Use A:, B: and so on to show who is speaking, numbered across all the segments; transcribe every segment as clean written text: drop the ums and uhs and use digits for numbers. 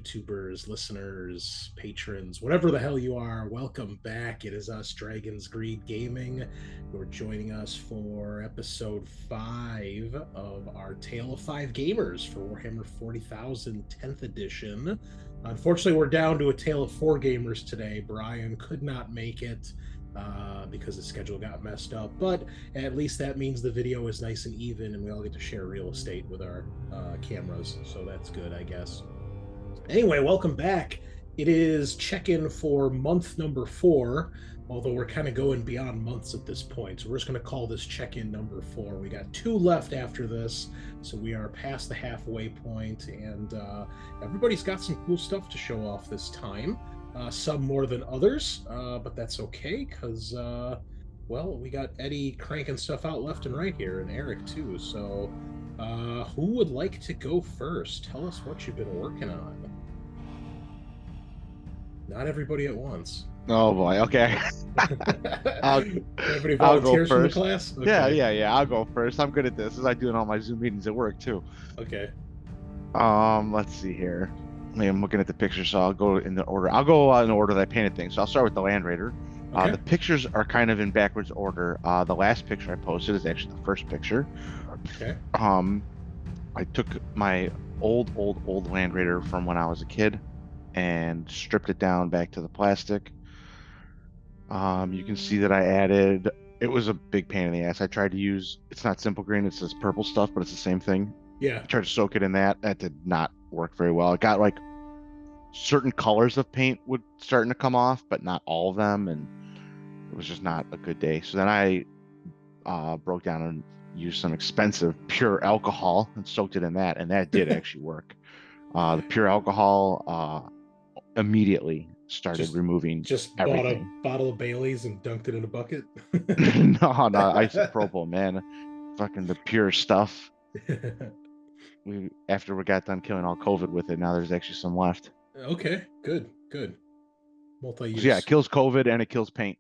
A: YouTubers, listeners, patrons, whatever the hell you are, welcome back. It is us, Dragon's Greed Gaming. You're joining us for episode 5 of our Tale of Five Gamers for Warhammer 40,000 10th edition. Unfortunately, we're down to a Tale of 4 Gamers today. Brian could not make it because the schedule got messed up, but at least that means the video is nice and even and we all get to share real estate with our cameras, so that's good, I guess. Anyway, welcome back. It is check-in for month number 4, although we're kind of going beyond months at this point, so we're just going to call this check-in number 4. We got 2 left after this, so we are past the halfway point, and everybody's got some cool stuff to show off this time. Some more than others, but that's okay, because well, we got Eddie cranking stuff out left and right here, and Eric too. So, who would like to go first? Tell us what you've been working on. Not everybody at once.
B: Oh boy. Okay.
A: Everybody
B: I'll go
A: volunteers from the
B: first.
A: class? Okay.
B: Yeah. I'll go first. I'm good at this. I do in all my Zoom meetings at work too.
A: Okay.
B: Let's see here. I'm looking at the pictures, so I'll go in the order. I'll go in the order that I painted things. So I'll start with the Land Raider.
A: Okay.
B: The pictures are kind of in backwards order. The last picture I posted is actually the first picture.
A: Okay.
B: I took my old Land Raider from when I was a kid and stripped it down back to the plastic. You can see that I added, it was a big pain in the ass. I tried to use, it's not simple green, it's this purple stuff, but it's the same thing.
A: Yeah.
B: I tried to soak it in that. That did not work very well. It got like certain colors of paint would starting to come off, but not all of them, and it was just not a good day. So then I broke down and used some expensive pure alcohol and soaked it in that, and that did actually work. The pure alcohol immediately started removing everything.
A: Bought a bottle of Bailey's and dunked it in a bucket.
B: No, isopropyl, man. Fucking the pure stuff. After we got done killing all COVID with it, now there's actually some left.
A: Okay, good. Multi-use.
B: So yeah, it kills COVID and it kills paint.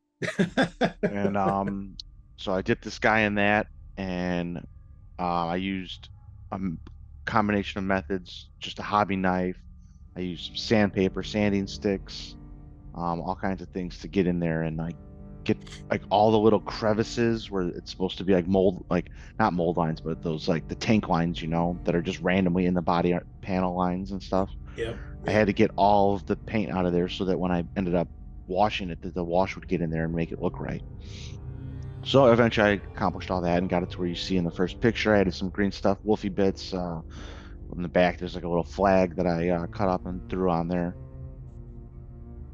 B: And so I dipped this guy in that, and I used a combination of methods, just a hobby knife. I used some sandpaper, sanding sticks, all kinds of things to get in there and like get like all the little crevices where it's supposed to be like mold, like not mold lines, but those like the tank lines, you know, that are just randomly in the body panel lines and stuff.
A: Yep.
B: I had to get all of the paint out of there so that when I ended up washing it, that the wash would get in there and make it look right. So eventually I accomplished all that and got it to where you see in the first picture. I added some green stuff, wolfy bits. In the back, there's like a little flag that I cut up and threw on there.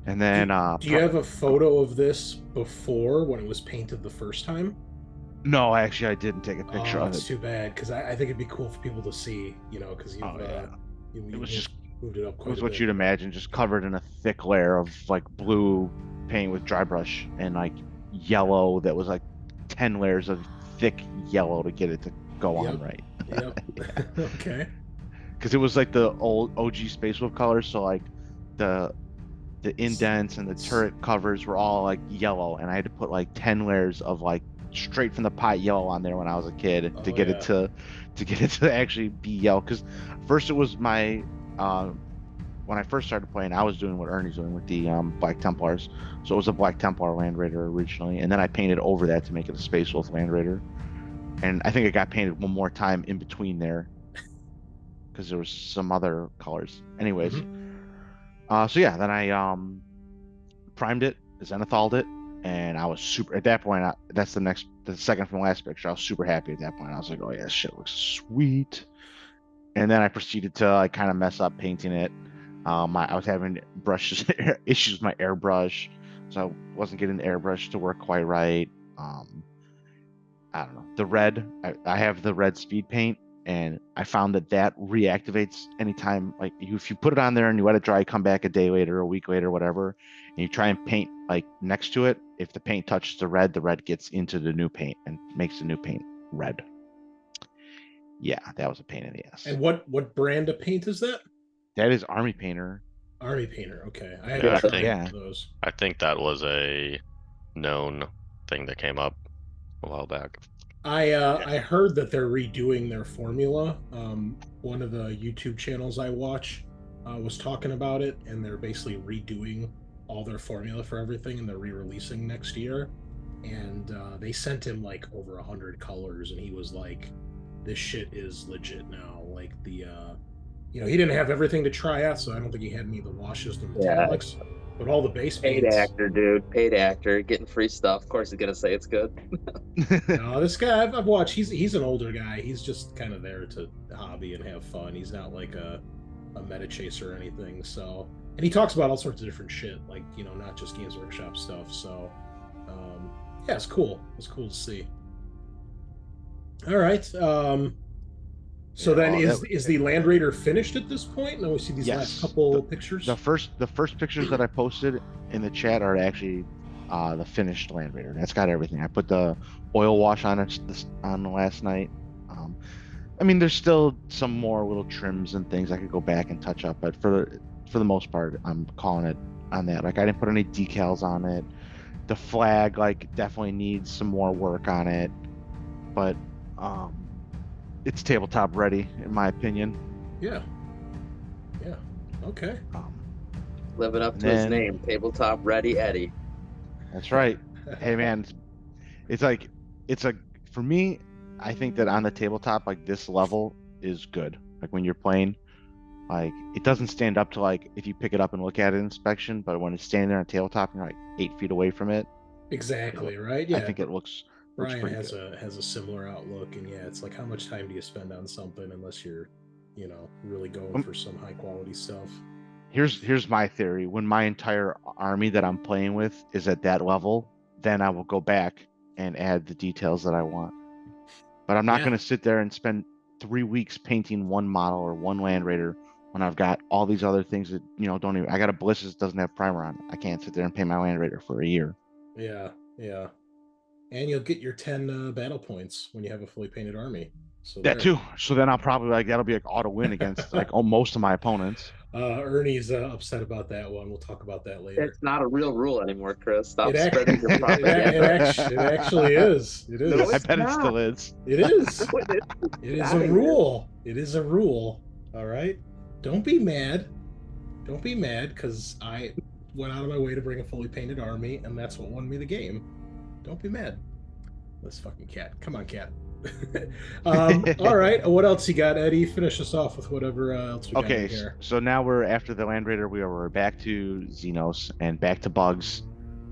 B: And then,
A: do you have a photo of this before when it was painted the first time?
B: No, actually, I didn't take a picture of it.
A: That's too bad, because I think it'd be cool for people to see, you know, because you
B: it was just
A: moved it up quite
B: it was
A: a
B: what
A: bit.
B: you'd imagine, just covered in a thick layer of like blue paint with dry brush and like yellow that was like 10 layers of thick yellow to get it to go on right.
A: Yep. Okay.
B: Because it was like the old OG Space Wolf colors, so like the indents and the turret covers were all like yellow, and I had to put like 10 layers of like straight from the pot yellow on there when I was a kid to get it to get it to actually be yellow. Because first it was my when I first started playing, I was doing what Ernie's doing with the Black Templars, so it was a Black Templar Land Raider originally, and then I painted over that to make it a Space Wolf Land Raider, and I think it got painted one more time in between there because there was some other colors. Anyways. So yeah, then I primed it, zenithaled it, and I was super, at that point, that's the second from the last picture, I was super happy at that point. I was like, oh yeah, this shit looks sweet. And then I proceeded to like kind of mess up painting it. I was having issues with my airbrush, so I wasn't getting the airbrush to work quite right. I don't know. The red, I have the red speed paint, and I found that reactivates anytime, like if you put it on there and you let it dry, come back a day later, a week later, whatever, and you try and paint like next to it, if the paint touches the red gets into the new paint and makes the new paint red. Yeah, that was a pain in the ass.
A: And what brand of paint is that?
B: That is Army Painter.
A: Army Painter, okay. I haven't tried those.
C: I think that was a known thing that came up a while back.
A: I heard that they're redoing their formula. One of the YouTube channels I watch was talking about it, and they're basically redoing all their formula for everything, and they're re-releasing next year. And they sent him like over 100 colors, and he was like, "This shit is legit now." Like he didn't have everything to try out, so I don't think he had any of the washes and
D: Yeah.
A: metallics, but all the base
D: Paid
A: paints.
D: actor, dude. Paid actor. Getting free stuff. Of course he's gonna say it's good.
A: No, this guy I've watched. He's an older guy. He's just kind of there to hobby and have fun. He's not like a meta chaser or anything. So, and he talks about all sorts of different shit, like not just Games Workshop stuff. So, yeah, it's cool. It's cool to see. All right. So then is the Land Raider finished at this point? No, we see these last couple pictures.
B: The first pictures that I posted in the chat are actually the finished Land Raider. That's got everything. I put the oil wash on it on last night. I mean, there's still some more little trims and things I could go back and touch up, but for the most part, I'm calling it on that. Like, I didn't put any decals on it. The flag, like, definitely needs some more work on it, but it's tabletop ready, in my opinion.
A: Yeah. Okay.
D: Living up to his name, tabletop ready Eddie.
B: That's right. Hey man, it's for me, I think that on the tabletop, like, this level is good. Like, when you're playing, like, it doesn't stand up to, like, if you pick it up and look at it in inspection, but when it's standing there on tabletop and you're like 8 feet away from it.
A: Exactly, right? Yeah.
B: I think it looks
A: Brian
B: pretty
A: has
B: good.
A: a similar outlook, and yeah, it's like, how much time do you spend on something unless you're, really going for some high quality stuff?
B: Here's my theory. When my entire army that I'm playing with is at that level, then I will go back and add the details that I want. But I'm not going to sit there and spend 3 weeks painting one model or one Land Raider when I've got all these other things that don't even. I got a Ballista that doesn't have primer on it. I can't sit there and paint my Land Raider for a year.
A: Yeah. And you'll get your 10 battle points when you have a fully painted army. So
B: that too. So then I'll probably that'll be like auto win against like most of my opponents.
A: Ernie's upset about that one. We'll talk about that later.
D: It's not a real rule anymore, Chris. Stop spreading your propaganda.
A: It actually is. It is.
D: No,
B: I bet it still is.
A: It is. It is a rule. It is a rule. All right. Don't be mad. Don't be mad because I went out of my way to bring a fully painted army, and that's what won me the game. Don't be mad. This fucking cat. Come on, cat. All right. What else you got, Eddie? Finish us off with whatever else we got in here.
B: So now we're after the Land Raider. We're back to Xenos and back to bugs,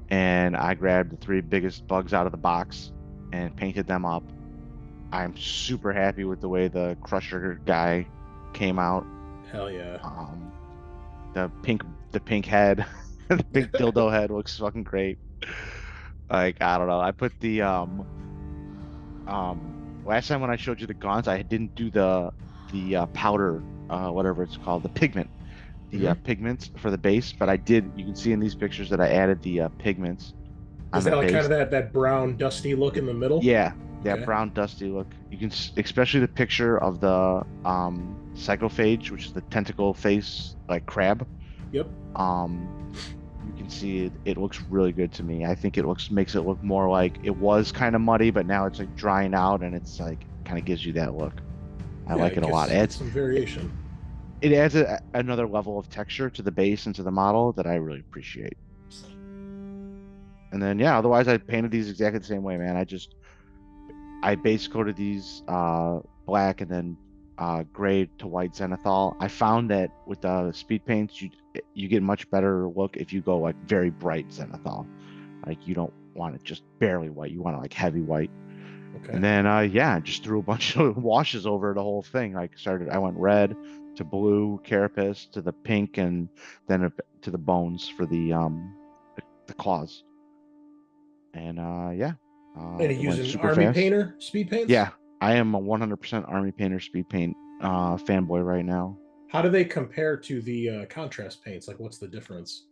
B: and I grabbed the 3 biggest bugs out of the box and painted them up. I'm super happy with the way the Crusher guy came out.
A: Hell yeah.
B: The pink head, the pink dildo head looks fucking great. Like, I don't know. I put the last time when I showed you the gaunts, I didn't do the powder, whatever it's called, the pigment, pigments for the base, but I did. You can see in these pictures that I added the pigments.
A: Is that like kind of that brown dusty look in the middle?
B: Yeah, that brown dusty look. You can, especially the picture of the cyclophage, which is the tentacle face, like crab.
A: Yep.
B: You can see it looks really good to me. I think it makes it look more like it was kind of muddy, but now it's like drying out, and it's like kind of gives you that look. I like it a lot. It adds
A: some variation.
B: It adds another level of texture to the base and to the model that I really appreciate. And then otherwise I painted these exactly the same way, man. I base coated these black and then gray to white zenithal. I found that with the speed paints, you get much better look if you go like very bright zenithal. Like, you don't want it just barely white. You want it like heavy white. Okay. And then just threw a bunch of washes over the whole thing. Like, I went red to blue carapace to the pink, and then to the bones for the claws. And
A: and you using Army Painter speed paints?
B: Yeah, I am a 100% Army Painter speed paint fanboy right now.
A: How do they compare to the contrast paints? Like, what's the difference?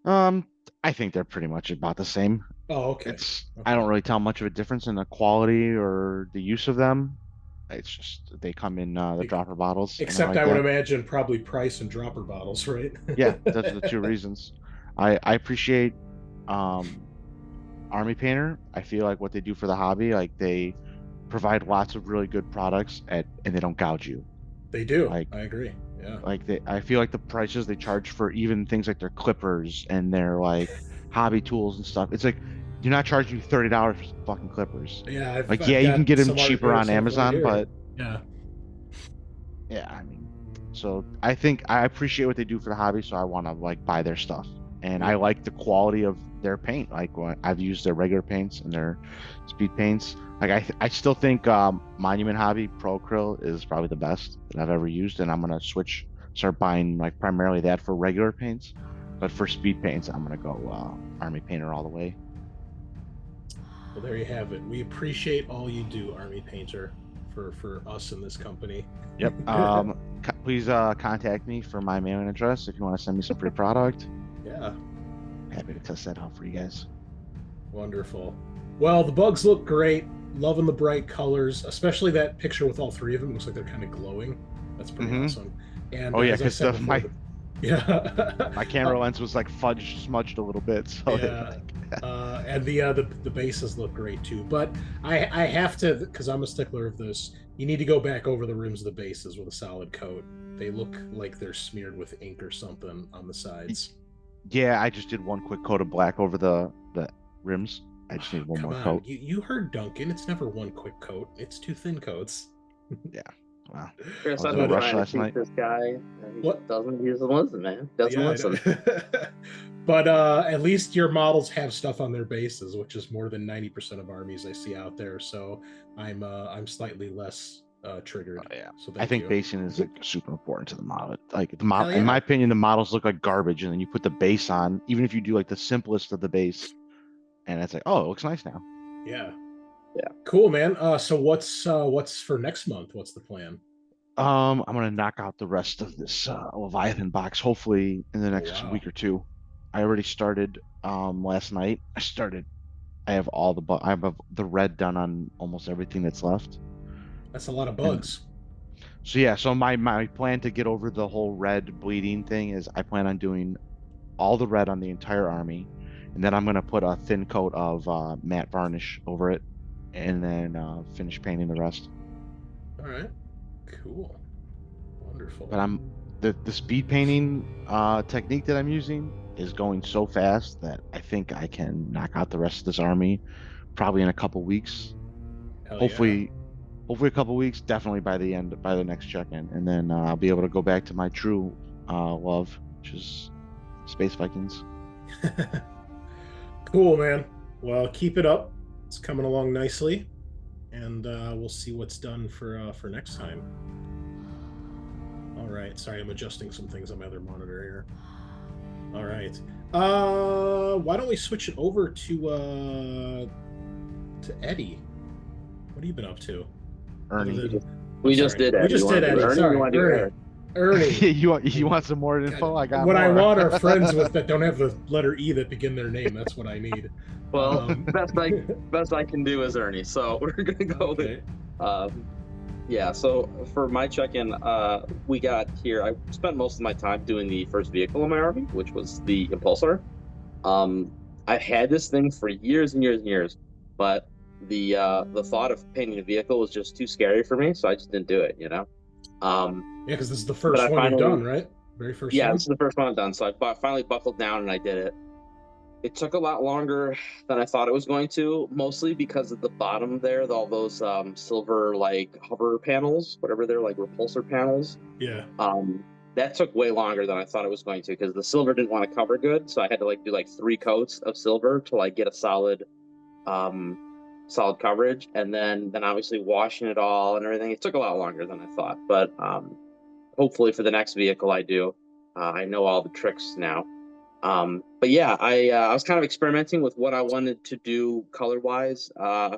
B: I think they're pretty much about the same.
A: Oh, okay.
B: I don't really tell much of a difference in the quality or the use of them. It's just they come in the dropper bottles.
A: Except I would imagine probably price and dropper bottles, right?
B: Yeah, those are the 2 reasons. I appreciate Army Painter. I feel like what they do for the hobby, like, they provide lots of really good products and they don't gouge you.
A: They do. I agree. Yeah.
B: Like I feel like the prices they charge for even things like their clippers and their like hobby tools and stuff. It's like you're not charging you $30 for fucking clippers.
A: Yeah, I've,
B: Like,
A: I've
B: yeah, you can
A: got
B: get them
A: some
B: cheaper
A: art
B: on
A: stuff right
B: Amazon,
A: here.
B: but
A: Yeah.
B: yeah, I mean, so I think I appreciate what they do for the hobby, so I want to like buy their stuff. And I
A: Yeah.
B: like the quality of their paint. Like when I've used their regular paints and their speed paints. Like I still think Monument Hobby Pro Acryl is probably the best that I've ever used, and I'm gonna start buying like primarily that for regular paints. But for speed paints, I'm gonna go Army Painter all the way.
A: Well, there you have it. We appreciate all you do, Army Painter, for us in this company.
B: Yep. Please contact me for my mailing address if you want to send me some free product.
A: Yeah.
B: Happy to test that out for you guys.
A: Wonderful. Well, the bugs look great. Loving the bright colors, especially that picture with all three of them. Looks like they're kind of glowing. That's pretty awesome. And
B: Oh yeah,
A: as I
B: because
A: said before,
B: my
A: yeah,
B: my camera lens was like smudged a little bit. So
A: yeah. And the bases look great too. But I have to, because I'm a stickler of this. You need to go back over the rims of the bases with a solid coat. They look like they're smeared with ink or something on the sides.
B: yeah, I just did one quick coat of black over the rims. I just need one
A: Come
B: more
A: on,
B: coat.
A: you heard Duncan. It's never one quick coat. It's two thin coats.
B: Yeah. Wow.
D: Chris,
B: I
D: I've
B: was in
D: been
B: a rush
D: trying to
B: last
D: teach
B: night.
D: this guy. He
A: What?
D: doesn't. He doesn't listen, man. Doesn't
A: Yeah, I
D: listen.
A: know. But at least your models have stuff on their bases, which is more than 90% of armies I see out there. So I'm slightly less triggered.
B: Oh, yeah.
A: So
B: I
A: thank
B: think
A: you.
B: basing is like super important to the model. Like the model,
A: Hell
B: in
A: yeah.
B: my opinion, the models look like garbage, and then you put the base on, even if you do like the simplest of the base, and it's like, oh, it looks nice now.
A: Yeah.
D: Yeah.
A: Cool, man. So what's for next month? What's the plan?
B: I'm gonna knock out the rest of this Leviathan box, hopefully in the next
A: wow.
B: week or two. I already started last night. I have all I have the red done on almost everything that's left.
A: That's a lot of
B: And
A: bugs.
B: so yeah, so my plan to get over the whole red bleeding thing is I plan on doing all the red on the entire army, and then I'm gonna put a thin coat of matte varnish over it, and then finish painting the rest.
A: All right. Cool. Wonderful.
B: But the speed painting technique that I'm using is going so fast that I think I can knock out the rest of this army probably in a couple weeks.
A: Hell
B: Hopefully a couple weeks, definitely by the next check-in, and then I'll be able to go back to my true love, which is Space Vikings.
A: yeah. Cool, man. Well, keep it up. It's coming along nicely, and we'll see what's done for next time. All right. Sorry, I'm adjusting some things on my other monitor here. All right. Why don't we switch it over to Eddie? What have you been up to?
B: Ernie.
D: We just did Eddie.
A: We just did Eddie.
D: Ernie,
A: Sorry,
D: you want to do
A: Ernie. Ernie.
B: you want some more info? I got
A: what
B: more.
A: I want are friends with that don't have the letter E that begin their name. That's what I need.
D: Well, best I can do is Ernie. So we're gonna go
A: Okay.
D: with. Yeah. So for my check-in, we got here. I spent most of my time doing the first vehicle in my army, which was the Impulsor. I've had this thing for years and years and years, but the thought of painting a vehicle was just too scary for me, so I just didn't do it. You know.
A: Yeah, because this is the first one you've done, right? Very first
D: Yeah,
A: one?
D: this is the first one I've done. So I finally buckled down and I did it. It took a lot longer than I thought it was going to, mostly because at the bottom there, all those silver like hover panels, whatever they're like repulsor panels.
A: Yeah.
D: That took way longer than I thought it was going to because the silver didn't want to cover good, so I had to like do like 3 coats of silver to like get a solid coverage, and then obviously washing it all and everything. It took a lot longer than I thought, but hopefully for the next vehicle I do, I know all the tricks now. But yeah, I was kind of experimenting with what I wanted to do color wise. I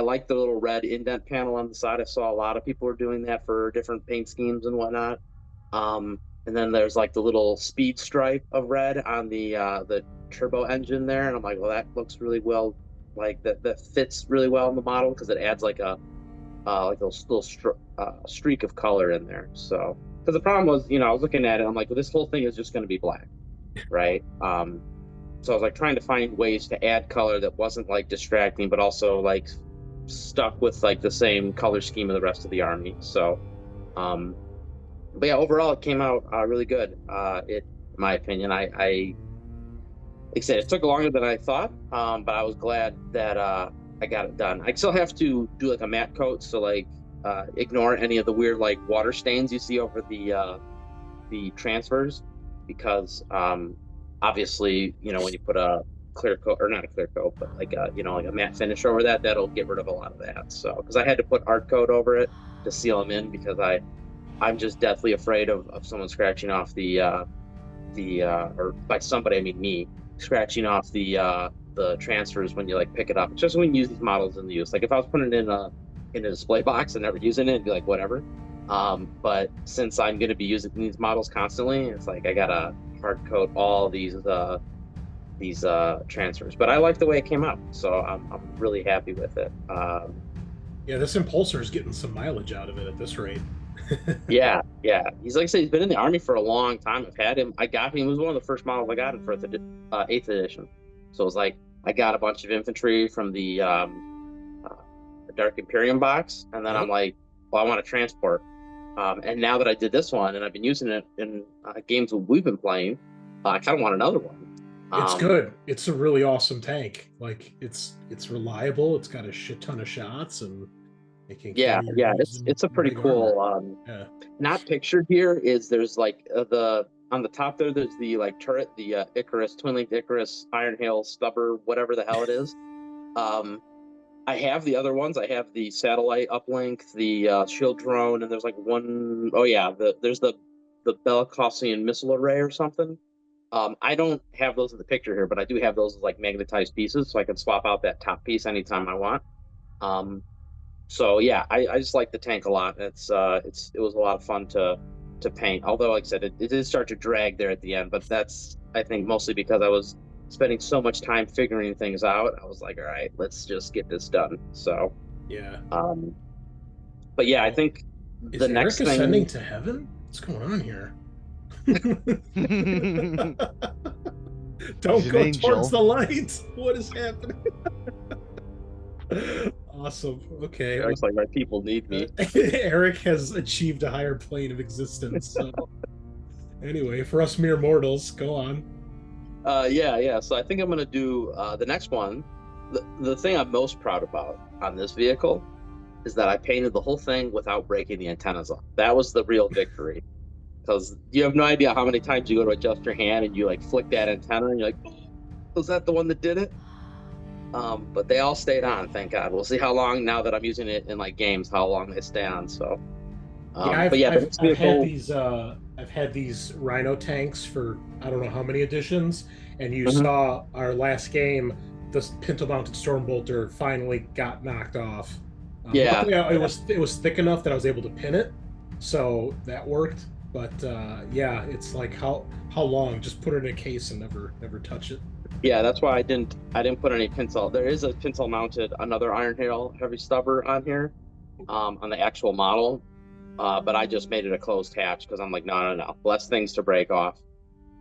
D: like the little red indent panel on the side. I saw a lot of people were doing that for different paint schemes and whatnot. And then there's like the little speed stripe of red on the turbo engine there, and I'm like, well, that looks really well. Like that fits really well in the model because it adds like a little streak of color in there. So, because the problem was, I was looking at it, I'm like, well, this whole thing is just going to be black, right? So I was like trying to find ways to add color that wasn't like distracting, but also like stuck with like the same color scheme of the rest of the army. So, But yeah, overall it came out really good. In my opinion, like I said, it took longer than I thought, but I was glad that I got it done. I still have to do like a matte coat, so like ignore any of the weird like water stains you see over the transfers, because obviously, you know, when you put a clear coat, or not a clear coat, but like a, you know, like a matte finish over that, that'll get rid of a lot of that. So because I had to put art coat over it to seal them in, because I'm just deathly afraid of someone scratching off the or by somebody I mean me scratching off the transfers when you like pick it up. It's just when you use these models in the use. Like if I was putting it in a display box and never using it, it'd be like whatever. But since I'm going to be using these models constantly, it's like I gotta hard coat all these transfers. But I like the way it came out, so I'm really happy with it.
A: Yeah, this impulsor is getting some mileage out of it at this rate.
D: Yeah. He's like I said, he's been in the army for a long time. I've had him. I got him. He was one of the first models I got him for the 8th edition. So it was like I got a bunch of infantry from the Dark Imperium box, and then I'm like, well, I want to transport. And now that I did this one, and I've been using it in games we've been playing, I kind of want another one.
A: It's good. It's a really awesome tank. Like it's reliable. It's got a shit ton of shots, and it can
D: Yeah. It's a pretty cool. Not pictured here is there's like on the top there's the like turret, the Icarus, twin-linked Icarus, Iron Hail, Stubber, whatever the hell it is. I have the other ones. I have the satellite uplink, the shield drone, and there's like one, oh yeah, there's the Bellicosian missile array or something. I don't have those in the picture here, but I do have those as like magnetized pieces, so I can swap out that top piece anytime I want. So yeah, I just like the tank a lot. It was a lot of fun to paint. Although, like I said, it did start to drag there at the end, but that's I think mostly because I was spending so much time figuring things out. I was like, all right, let's just get this done. So
A: yeah.
D: But yeah, I think
A: is
D: the next
A: Eric
D: thing
A: ascending to heaven? What's going on here? Don't go towards the light. What is happening? Awesome. Okay.
D: Eric's like, my people need me.
A: Eric has achieved a higher plane of existence. So. Anyway, for us mere mortals, go on.
D: Yeah. So I think I'm gonna do the next one. The thing I'm most proud about on this vehicle is that I painted the whole thing without breaking the antennas off. That was the real victory. Because you have no idea how many times you go to adjust your hand and you like flick that antenna and you're like, oh, was that the one that did it? But they all stayed on, thank God. We'll see how long, now that I'm using it in like games, how long they stay on. So
A: I've had these Rhino tanks for I don't know how many editions, and you saw our last game, the pintle-mounted Stormbolter finally got knocked off. It was thick enough that I was able to pin it, so that worked. But yeah, it's like how long? Just put it in a case and never touch it.
D: Yeah, that's why I didn't put any pintle. There is a pintle mounted another Iron Hail heavy stubber on here, on the actual model, but I just made it a closed hatch because I'm like, no, less things to break off.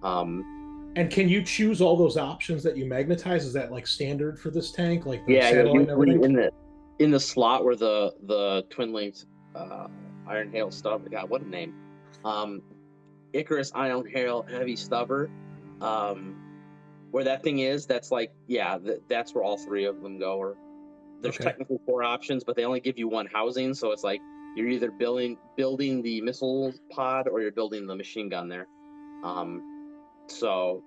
A: And can you choose all those options that you magnetize? Is that like standard for this tank? Like the
D: satellite and everything? In the slot where the twin linked Iron Hail stubber, God, what a name. Icarus Iron Hail heavy stubber. Where that thing is, that's like, yeah, that's where all three of them go. Or there's technically 4 options, but they only give you one housing, so it's like you're either building the missile pod or you're building the machine gun there. So,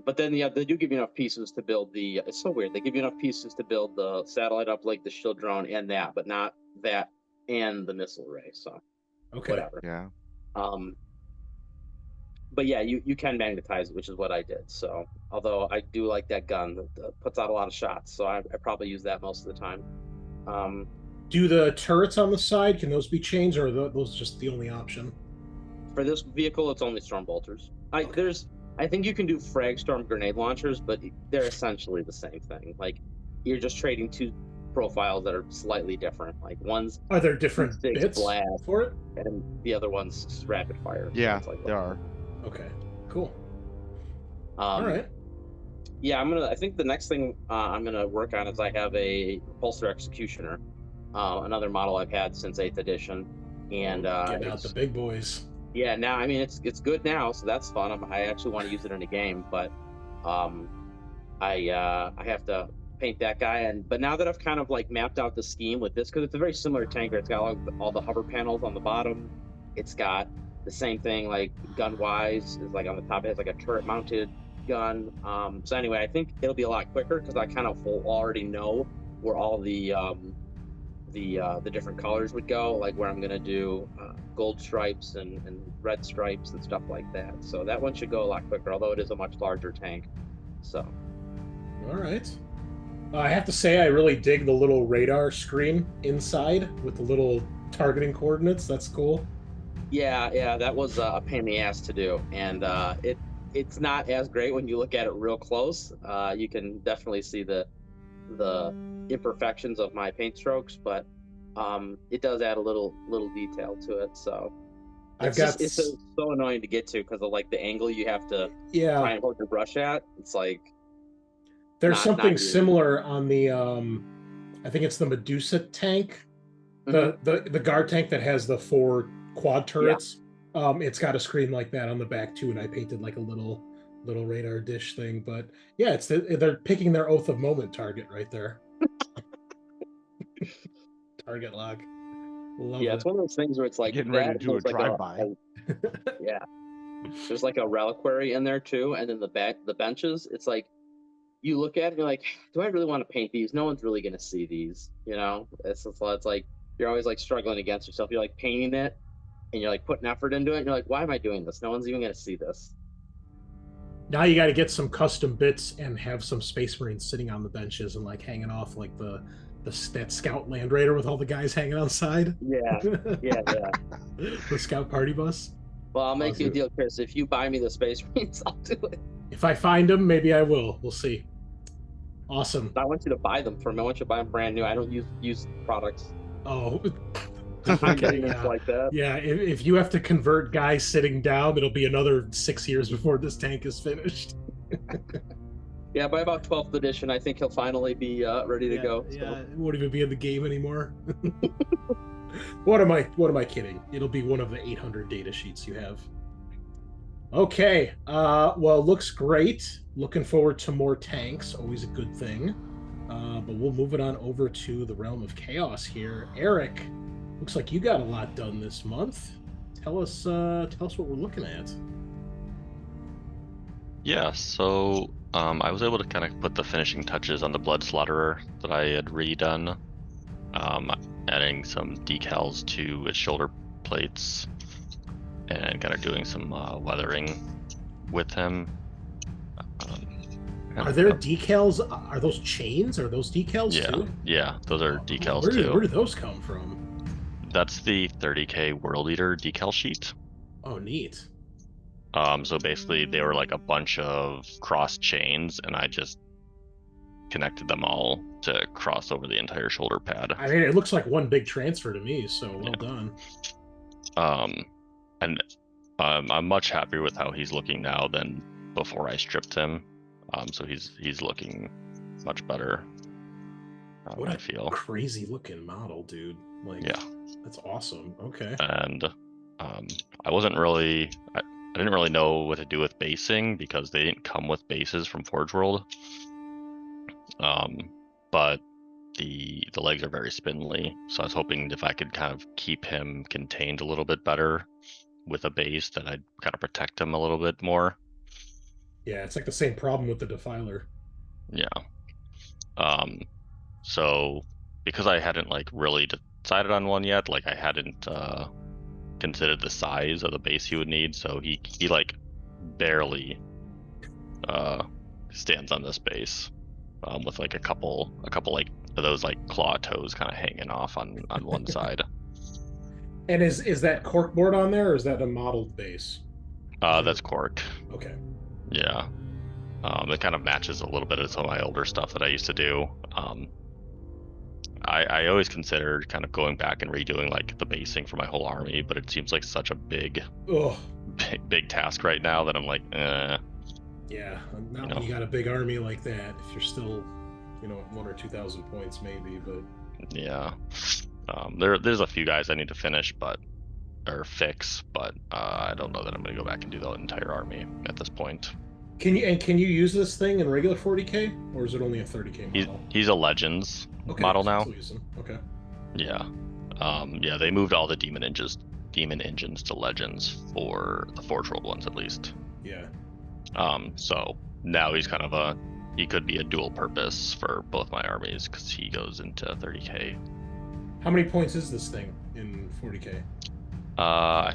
D: but then yeah, they do give you enough pieces to build the. It's so weird. They give you enough pieces to build the satellite uplink, the shield drone, and that, but not that and the missile array. So, whatever.
B: Yeah.
D: But yeah, you can magnetize it, which is what I did. So, although I do like that gun that puts out a lot of shots, so I probably use that most of the time.
A: Do the turrets on the side, can those be changed, or are those just the only option?
D: For this vehicle, it's only Stormbolters. I think you can do Frag Storm grenade launchers, but they're essentially the same thing. Like, you're just trading 2 profiles that are slightly different. Like, one's
A: are there different bits
D: blast
A: for it,
D: and the other one's rapid fire.
B: Yeah,
D: like
B: there are.
A: Okay, cool. All right.
D: Yeah, I think the next thing I'm gonna work on is I have a Repulsor Executioner, another model I've had since 8th edition, and
A: getting out the big boys.
D: Yeah, now I mean it's good now, so that's fun. I actually want to use it in a game, but um, I have to paint that guy. And but now that I've kind of like mapped out the scheme with this, because it's a very similar tanker. It's got all the hover panels on the bottom. It's got the same thing like gun wise is like on the top. It has like a turret mounted gun. So anyway, I think it'll be a lot quicker because I kind of already know where all the different colors would go, like where I'm gonna do gold stripes and red stripes and stuff like that. So that one should go a lot quicker, although it is a much larger tank. So
A: All right. I have to say, I really dig the little radar screen inside with the little targeting coordinates. That's cool.
D: yeah, that was a pain in the ass to do, and it's not as great when you look at it real close. You can definitely see the imperfections of my paint strokes, but it does add a little detail to it. So
A: I've
D: it's
A: got
D: just so annoying to get to because of like the angle you have to try
A: yeah.
D: and hold your brush at. It's like
A: There's
D: not
A: something
D: easy.
A: similar on the I think it's the Medusa tank,
D: Hmm.
A: the guard tank that has the 4 quad
D: Yeah,
A: turrets. It's got a screen like that on the back too, and I painted like a little radar dish thing. But yeah, they're picking their oath of moment target right there. Target lock. Love
D: yeah.
A: it.
D: It's one of those things where it's like
B: Getting ready
D: that.
B: to do a
D: There's like
B: drive-by.
D: yeah. There's like a reliquary in there too, and then the benches. It's like you look at it and you're like, do I really want to paint these? No one's really gonna see these, you know. It's like you're always like struggling against yourself. You're like painting it and you're like putting effort into it, and you're like, why am I doing this? No one's even gonna see this.
A: Now you got to get some custom bits and have some Space Marines sitting on the benches and like hanging off like that Scout Land Raider with all the guys hanging outside.
D: Yeah, yeah.
A: The Scout party bus.
D: Well, I'll make you a
A: Awesome.
D: deal, Chris. If you buy me the Space Marines, I'll do it.
A: If I find them, maybe I will. We'll see. Awesome.
D: I want you to buy them for me. I want you to buy them brand new. I don't use used products.
A: Oh,
D: I'm
A: okay,
D: getting it's
A: yeah.
D: like that.
A: Yeah, if you have to convert guys sitting down, it'll be another 6 years before this tank is finished.
D: Yeah, by about 12th edition, I think he'll finally be ready to go. So.
A: Yeah, it won't even be in the game anymore. What am I kidding? It'll be one of the 800 data sheets you have. Okay. Well, looks great. Looking forward to more tanks. Always a good thing. But we'll move it on over to the realm of chaos here. Eric, looks like you got a lot done this month. Tell us what we're looking at.
C: Yeah, so I was able to kind of put the finishing touches on the Blood Slaughterer that I had redone, adding some decals to its shoulder plates and kind of doing some weathering with him.
A: Are there decals? Are those chains? Are those decals too?
C: Yeah, those are decals
A: where
C: too.
A: Where do those come from?
C: That's the 30K World Eater decal sheet.
A: Oh, neat.
C: So basically they were like a bunch of cross chains, and I just connected them all to cross over the entire shoulder pad.
A: I mean, it looks like one big transfer to me, so well done.
C: And I'm much happier with how he's looking now than before I stripped him. So he's looking much better.
A: What
C: I feel
A: crazy looking model, dude. Like,
C: yeah,
A: that's awesome. Okay.
C: And I wasn't really. I didn't really know what to do with basing because they didn't come with bases from Forge World. But the legs are very spindly, so I was hoping if I could kind of keep him contained a little bit better with a base, that I'd kind of protect him a little bit more.
A: Yeah, it's like the same problem with the Defiler.
C: Yeah. So because I hadn't like really decided on one yet, like I hadn't considered the size of the base he would need, so he like barely stands on this base, with like a couple like of those like claw toes kind of hanging off on one side.
A: And is that corkboard on there, or is that a modeled base?
C: That's cork.
A: Okay.
C: Yeah. It kind of matches a little bit of some of my older stuff that I used to do. I always considered kind of going back and redoing like the basing for my whole army, but it seems like such a big task right now that I'm like,
A: Yeah, not when you got a big army like that. If you're still, at 1,000 or 2,000 points maybe, but
C: yeah. There's a few guys I need to finish, but or fix, but I don't know that I'm going to go back and do the entire army at this point.
A: Can you use this thing in regular 40k, or is it only a 30k model?
C: He's a Legends
A: Okay,
C: model
A: so
C: now.
A: still use them. Okay.
C: Yeah. Yeah, they moved all the demon engines to Legends for the Forge World ones at least.
A: Yeah.
C: So now he's kind of he could be a dual purpose for both my armies because he goes into 30k.
A: How many points is this thing in 40k?
C: I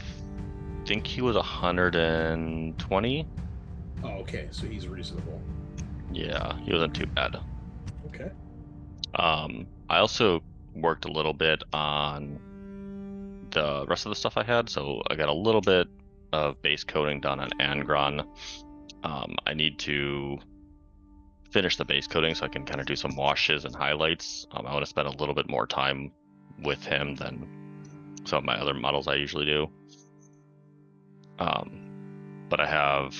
C: think he was 120.
A: Oh, okay, so he's reasonable.
C: Yeah, he wasn't too bad.
A: Okay.
C: I also worked a little bit on the rest of the stuff I had, so I got a little bit of base coating done on Angron. I need to finish the base coating so I can kind of do some washes and highlights. I want to spend a little bit more time with him than some of my other models I usually do. But I have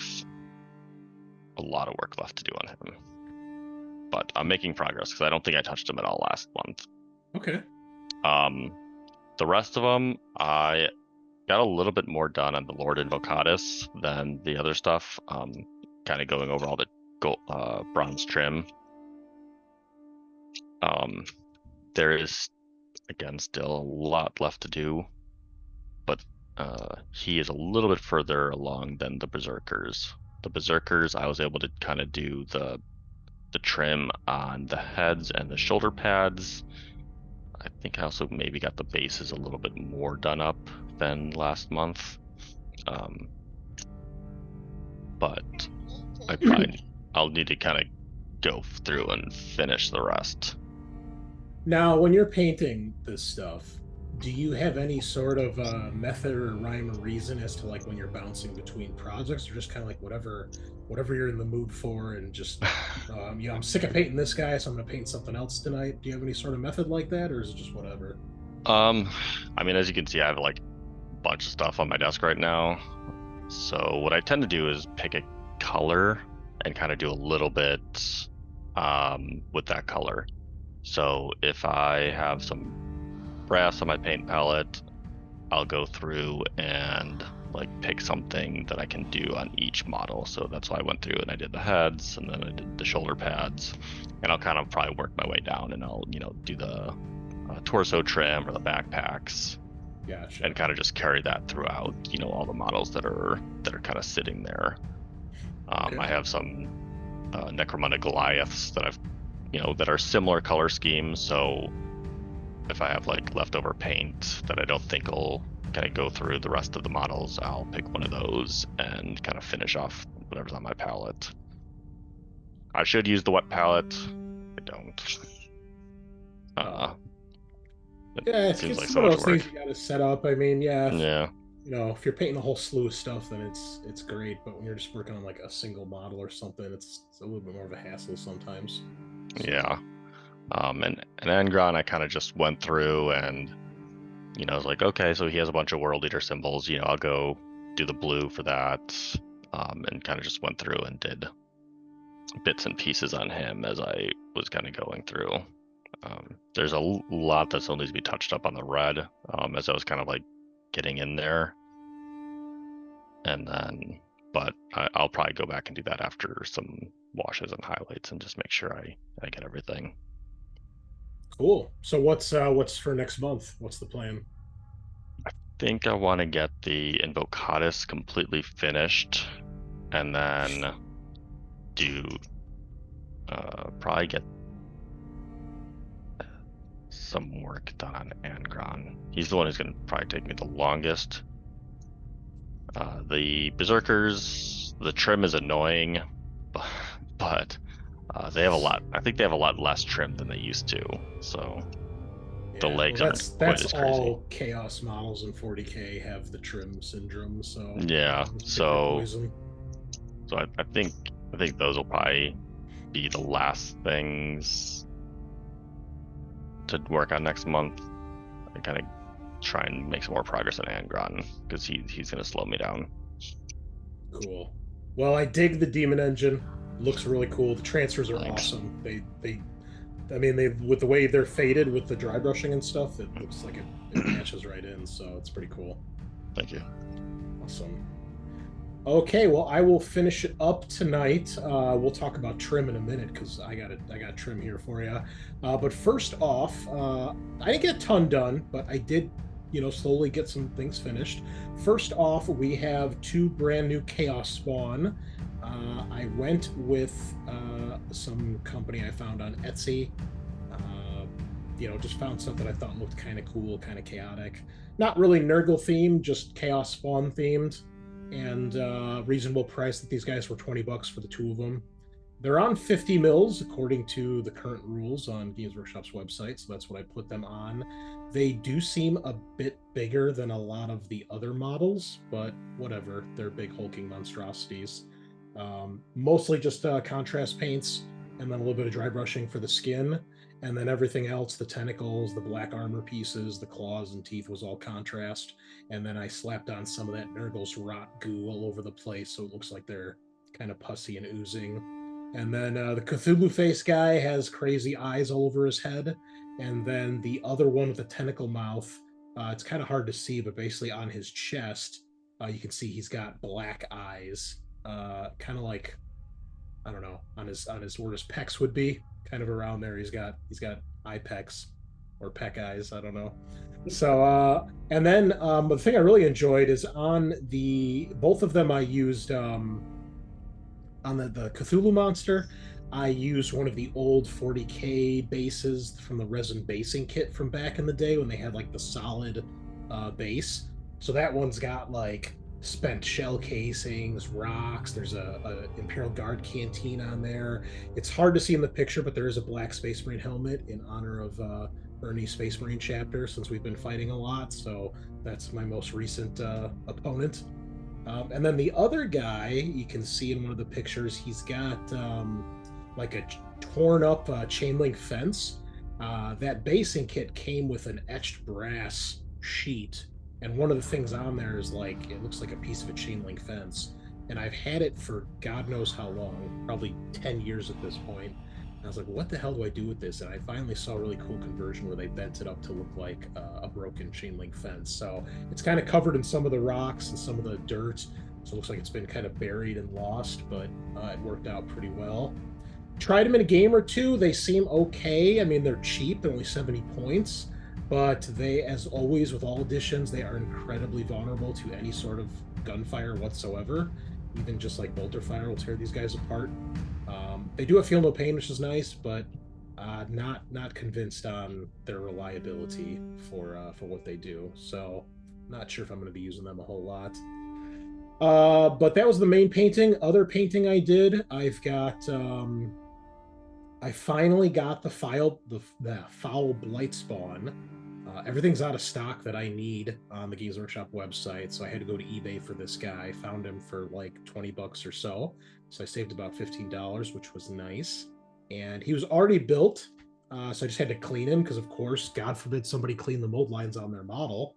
C: a lot of work left to do on him. But I'm making progress because I don't think I touched him at all last month.
A: Okay.
C: The rest of them, I got a little bit more done on the Lord Invocatus than the other stuff. Kind of going over all the gold, bronze trim. There is, again, still a lot left to do, but he is a little bit further along than the Berserkers. The Berserkers, I was able to kind of do the trim on the heads and the shoulder pads. I think I also maybe got the bases a little bit more done up than last month. But I'll need to kind of go through and finish the rest.
A: Now, when you're painting this stuff, do you have any sort of method or rhyme or reason as to like when you're bouncing between projects, or just kind of like whatever you're in the mood for, and just I'm sick of painting this guy, so I'm gonna paint something else tonight? Do you have any sort of method like that, or is it just whatever?
C: I mean, as you can see, I have like a bunch of stuff on my desk right now. So what I tend to do is pick a color and kind of do a little bit with that color. So if I have some brass on my paint palette, I'll go through and like pick something that I can do on each model. So that's why I went through and I did the heads, and then I did the shoulder pads, and I'll kind of probably work my way down, and I'll do the torso trim or the backpacks.
A: Gotcha.
C: And kind of just carry that throughout, all the models that are kind of sitting there.
A: Okay.
C: I have some Necromunda Goliaths that I've, that are similar color schemes. So if I have like leftover paint that I don't think will kind of go through the rest of the models, I'll pick one of those and kind of finish off whatever's on my palette. I should use the wet palette. I don't.
A: Yeah,
C: seems like
A: it's
C: so
A: one of
C: much
A: those
C: work.
A: things you got to set up. I mean, yeah.
C: Yeah.
A: If you're painting a whole slew of stuff, then it's great. But when you're just working on like a single model or something, it's a little bit more of a hassle sometimes.
C: Yeah. And Angron, I kind of just went through and, I was like, okay, so he has a bunch of World Eater symbols. I'll go do the blue for that. And kind of just went through and did bits and pieces on him as I was kind of going through. There's a lot that still needs to be touched up on the red, as I was kind of like getting in there. And then, but I'll probably go back and do that after some washes and highlights and just make sure I get everything.
A: Cool. So what's for next month? What's the plan?
C: I think I want to get the Invocatus completely finished, and then do probably get some work done on Angron. He's the one who's going to probably take me the longest. The Berserkers, the trim is annoying, but they have a lot. I think they have a lot less trim than they used to. So the legs aren't quite as crazy.
A: All chaos models in 40k have the trim syndrome. So
C: yeah. So I think those will probably be the last things to work on next month. I kind of try and make some more progress on Angron because he's going to slow me down.
A: Cool. Well, I dig the demon engine. Looks really cool. The transfers are awesome. They with the way they're faded with the dry brushing and stuff, it looks like it matches right in. So it's pretty cool.
C: Thank you.
A: Awesome. Okay, well, I will finish it up tonight. We'll talk about trim in a minute because I got trim here for you. But first off, I didn't get a ton done, but I did, slowly get some things finished. First off, we have 2 brand new Chaos Spawn. I went with some company I found on Etsy. Just found stuff that I thought looked kind of cool, kind of chaotic. Not really Nurgle themed, just Chaos Spawn themed, and reasonable price. That these guys were $20 for the 2 of them. They're on 50 mils according to the current rules on Games Workshop's website, so that's what I put them on. They do seem a bit bigger than a lot of the other models, but whatever. They're big hulking monstrosities. Mostly just contrast paints, and then a little bit of dry brushing for the skin. And then everything else, the tentacles, the black armor pieces, the claws and teeth was all contrast. And then I slapped on some of that Nurgle's rot goo all over the place, so it looks like they're kind of pussy and oozing. And then the Cthulhu face guy has crazy eyes all over his head. And then the other one with the tentacle mouth, it's kind of hard to see, but basically on his chest, you can see he's got black eyes, kind of like, I don't know, on his where his pecs would be, kind of around there. He's got eye pecs or peck eyes. I don't know. So and then the thing I really enjoyed is on both of them I used on the Cthulhu monster. I used one of the old 40K bases from the resin basing kit from back in the day when they had like the solid base. So that one's got like spent shell casings, rocks. There's a Imperial Guard canteen on there. It's hard to see in the picture, but there is a black Space Marine helmet in honor of Ernie Space Marine chapter, since we've been fighting a lot. So that's my most recent opponent. And then the other guy, you can see in one of the pictures, he's got like a torn up chain link fence. That basing kit came with an etched brass sheet, and one of the things on there is like, it looks like a piece of a chain link fence. And I've had it for God knows how long, probably 10 years at this point. And I was like, what the hell do I do with this? And I finally saw a really cool conversion where they bent it up to look like a broken chain link fence. So it's kind of covered in some of the rocks and some of the dirt. So it looks like it's been kind of buried and lost, but it worked out pretty well. Tried them in a game or two. They seem okay. I mean, they're cheap. They're only 70 points. But they, as always with all editions, they are incredibly vulnerable to any sort of gunfire whatsoever. Even just like bolter fire will tear these guys apart. They do have feel no pain, which is nice, but not convinced on their reliability for what they do. So not sure if I'm going to be using them a whole lot. But that was the main painting. Other painting I did, I've got. I finally got the foul blight spawn. Everything's out of stock that I need on the Games Workshop website, so I had to go to eBay for this guy. I found him for like $20 or so I saved about $15, which was nice. And he was already built, so I just had to clean him because, of course, God forbid somebody clean the mold lines on their model.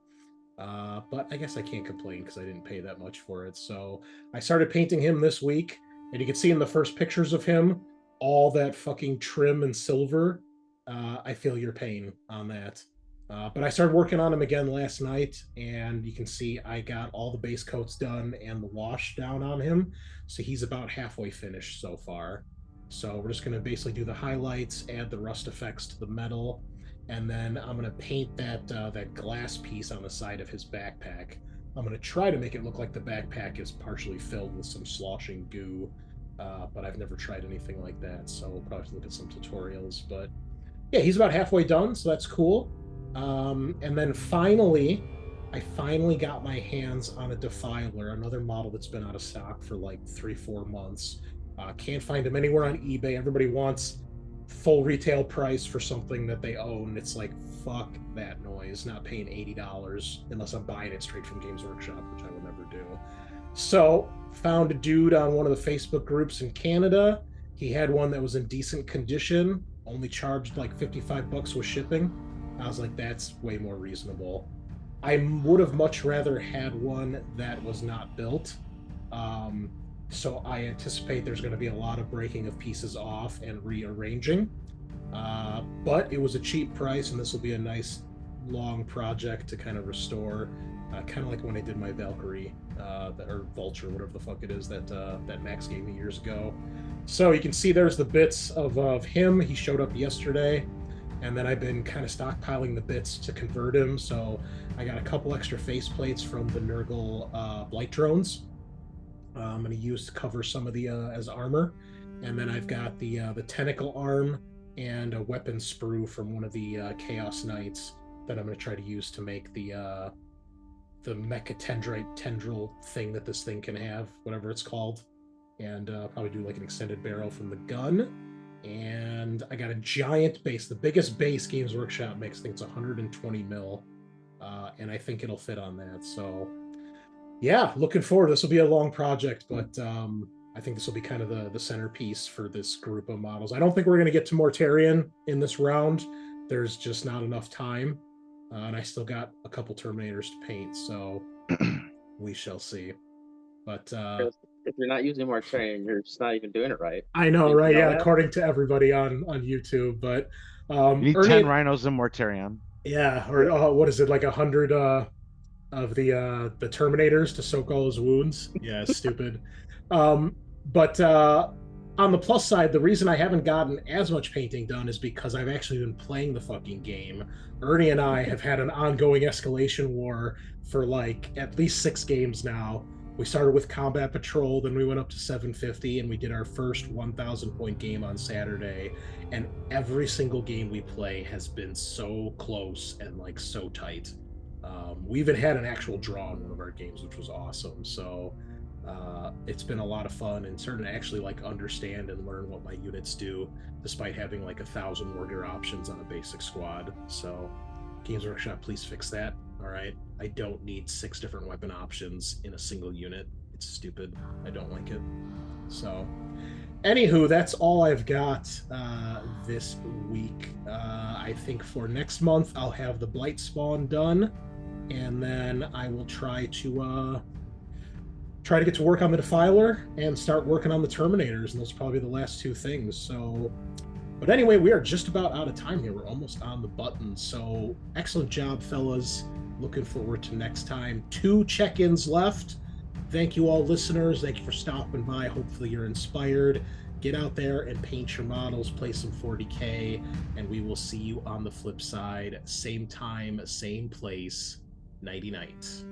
A: But I guess I can't complain because I didn't pay that much for it. So I started painting him this week, and you can see in the first pictures of him all that fucking trim and silver. I feel your pain on that. But I started working on him again last night, and you can see I got all the base coats done and the wash down on him. So he's about halfway finished so far. So we're just going to basically do the highlights, add the rust effects to the metal, and then I'm going to paint that glass piece on the side of his backpack. I'm going to try to make it look like the backpack is partially filled with some sloshing goo, but I've never tried anything like that, so we'll probably have to look at some tutorials. But yeah, he's about halfway done, so that's cool. And then I finally got my hands on a Defiler, another model that's been out of stock for like 3-4 months. Can't find them anywhere on eBay. Everybody wants full retail price for something that they own. It's like, fuck that noise, not paying $80 unless I'm buying it straight from Games Workshop, which I will never do. So found a dude on one of the Facebook groups in Canada. He had one that was in decent condition, only charged like $55 with shipping. I was like, that's way more reasonable. I would have much rather had one that was not built. So I anticipate there's going to be a lot of breaking of pieces off and rearranging. But it was a cheap price, and this will be a nice long project to kind of restore. kind of like when I did my Valkyrie, or Vulture, whatever the fuck it is that Max gave me years ago. So you can see there's the bits of him. He showed up yesterday, and then I've been kind of stockpiling the bits to convert him. So I got a couple extra faceplates from the Nurgle Blight drones. I'm going to use to cover some of the as armor, and then I've got the tentacle arm and a weapon sprue from one of the Chaos Knights that I'm going to try to use to make the mecha tendril thing that this thing can have, whatever it's called, and probably do like an extended barrel from the gun. And I got a giant base, the biggest base Games Workshop makes. I think it's 120 mil, and I think it'll fit on that. So yeah, looking forward. This will be a long project, but I think this will be kind of the centerpiece for this group of models. I don't think we're going to get to Mortarion in this round. There's just not enough time, and I still got a couple Terminators to paint, so we shall see. But
D: if you're not using Mortarion, you're just not even doing it right.
A: I know, right? Yeah, according to everybody on YouTube. But
B: you need
A: Ernie,
B: 10 rhinos in Mortarion.
A: Yeah, or what is it, like 100 of the Terminators to soak all his wounds? Yeah, stupid. But on the plus side, the reason I haven't gotten as much painting done is because I've actually been playing the fucking game. Ernie and I have had an ongoing escalation war for like at least 6 games now. We started with Combat Patrol, then we went up to 750, and we did our first 1,000 point game on Saturday. And every single game we play has been so close and like so tight. We even had an actual draw in one of our games, which was awesome. So it's been a lot of fun and starting to actually like understand and learn what my units do, despite having like 1,000 warrior options on a basic squad. So Games Workshop, please fix that. All right, I don't need 6 different weapon options in a single unit. It's stupid. I don't like it. So anywho, that's all I've got this week. I think for next month I'll have the Blight Spawn done, and then I will try to get to work on the Defiler and start working on the Terminators, and those will probably be the last 2 things. So, but anyway, we are just about out of time here. We're almost on the button. So excellent job, fellas. Looking forward to next time. 2 check-ins left. Thank you all, listeners. Thank you for stopping by. Hopefully you're inspired. Get out there and paint your models, play some 40K, and we will see you on the flip side. Same time, same place. Nighty-night.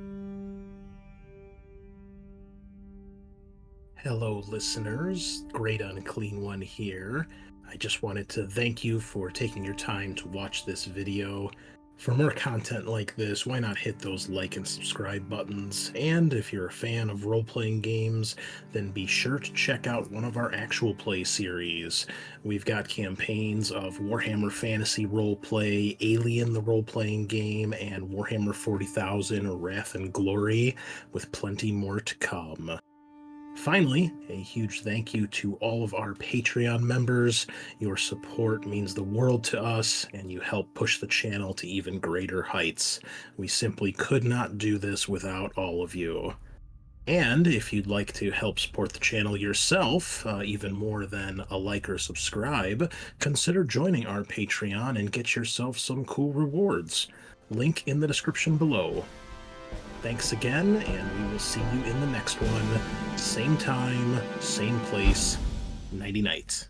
A: Hello, listeners. Great Unclean One here. I just wanted to thank you for taking your time to watch this video. For more content like this, why not hit those like and subscribe buttons? And if you're a fan of role-playing games, then be sure to check out one of our actual play series. We've got campaigns of Warhammer Fantasy Roleplay, Alien the role-playing game, and Warhammer 40,000 Wrath and Glory, with plenty more to come. Finally, a huge thank you to all of our Patreon members. Your support means the world to us, and you help push the channel to even greater heights. We simply could not do this without all of you. And if you'd like to help support the channel yourself, even more than a like or subscribe, consider joining our Patreon and get yourself some cool rewards. Link in the description below. Thanks again, and we will see you in the next one. Same time, same place. Nighty-night.